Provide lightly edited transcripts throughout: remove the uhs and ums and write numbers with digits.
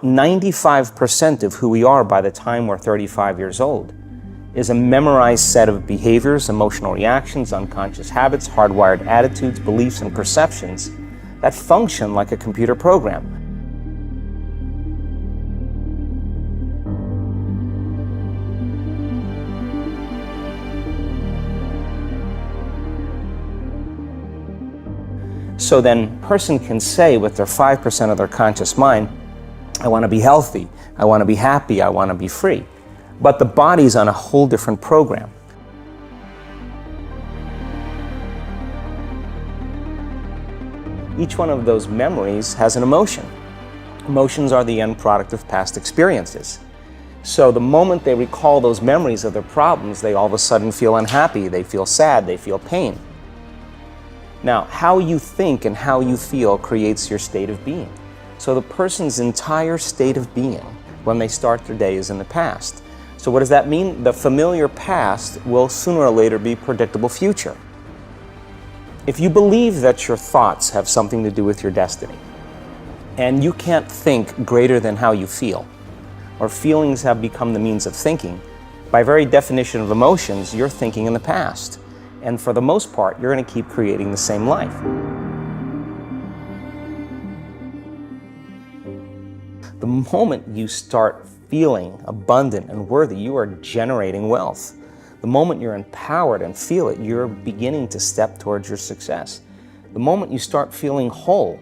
95% of who we are by the time we're 35 years old is a memorized set of behaviors, emotional reactions, unconscious habits, hardwired attitudes, beliefs, and perceptions that function like a computer program. So then a person can say with their 5% of their conscious mind, I want to be healthy, I want to be happy, I want to be free. But the body's on a whole different program. Each one of those memories has an emotion. Emotions are the end product of past experiences. So the moment they recall those memories of their problems, they all of a sudden feel unhappy, they feel sad, they feel pain. Now, how you think and how you feel creates your state of being. So the person's entire state of being when they start their day is in the past. So what does that mean? The familiar past will sooner or later be predictable future. If you believe that your thoughts have something to do with your destiny, and you can't think greater than how you feel, or feelings have become the means of thinking, by very definition of emotions, you're thinking in the past. And for the most part, you're going to keep creating the same life. The moment you start feeling abundant and worthy, you are generating wealth. The moment you're empowered and feel it, you're beginning to step towards your success. The moment you start feeling whole,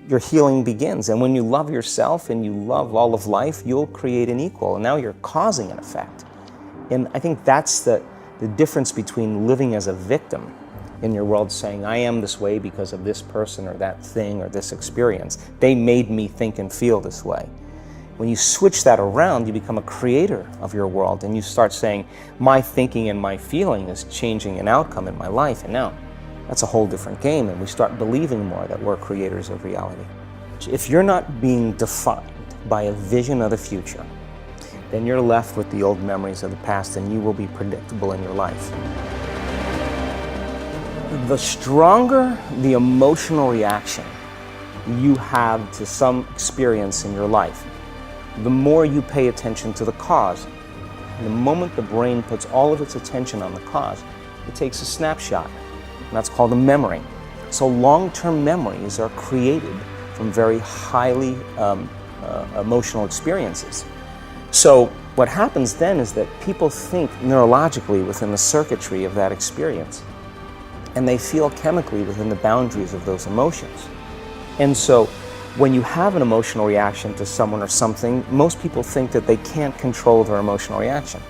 your healing begins. And when you love yourself and you love all of life, you'll create an equal. And now you're causing an effect. And I think that's the difference between living as a victim in your world, saying, I am this way because of this person or that thing or this experience. They made me think and feel this way. When you switch that around, you become a creator of your world and you start saying, my thinking and my feeling is changing an outcome in my life. And now that's a whole different game, and we start believing more that we're creators of reality. If you're not being defined by a vision of the future, then you're left with the old memories of the past and you will be predictable in your life. The stronger the emotional reaction you have to some experience in your life, the more you pay attention to the cause. The moment the brain puts all of its attention on the cause, it takes a snapshot, and that's called a memory. So long-term memories are created from very highly emotional experiences. So what happens then is that people think neurologically within the circuitry of that experience, and they feel chemically within the boundaries of those emotions. And so when you have an emotional reaction to someone or something, most people think that they can't control their emotional reaction.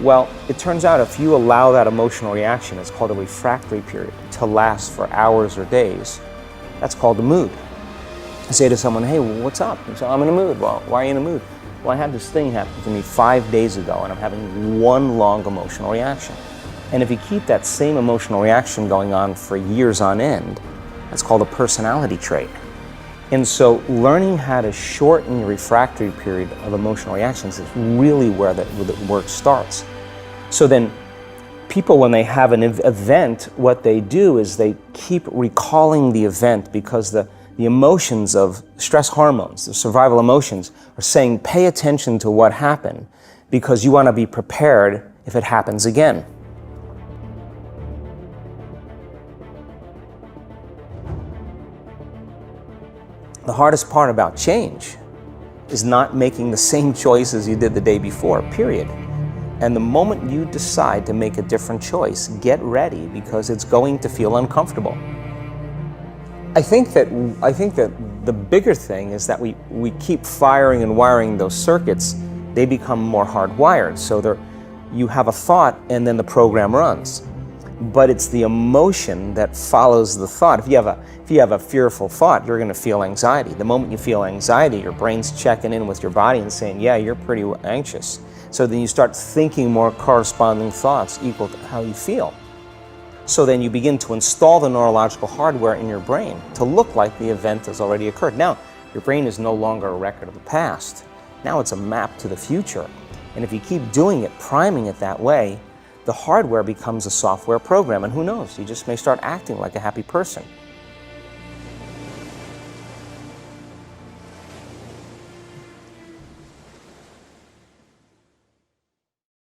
Well, it turns out if you allow that emotional reaction, it's called a refractory period, to last for hours or days, that's called a mood. I say to someone, hey, what's up? They say, I'm in a mood. Well, why are you in a mood? Well, I had this thing happen to me 5 days ago and I'm having one long emotional reaction. And if you keep that same emotional reaction going on for years on end, that's called a personality trait. And so learning how to shorten your refractory period of emotional reactions is really where the work starts. So then people, when they have an event, what they do is they keep recalling the event because the emotions of stress hormones, the survival emotions, are saying pay attention to what happened because you want to be prepared if it happens again. The hardest part about change is not making the same choices you did the day before, period. And the moment you decide to make a different choice, get ready because it's going to feel uncomfortable. I think that the bigger thing is that we keep firing and wiring those circuits. They become more hardwired. So you have a thought and then the program runs. But it's the emotion that follows the thought. If you have a fearful thought, you're going to feel anxiety. The moment you feel anxiety, your brain's checking in with your body and saying, yeah, you're pretty anxious. So then you start thinking more corresponding thoughts equal to how you feel. So then you begin to install the neurological hardware in your brain to look like the event has already occurred. Now, your brain is no longer a record of the past. Now it's a map to the future. And if you keep doing it, priming it that way, the hardware becomes a software program. And who knows, you just may start acting like a happy person.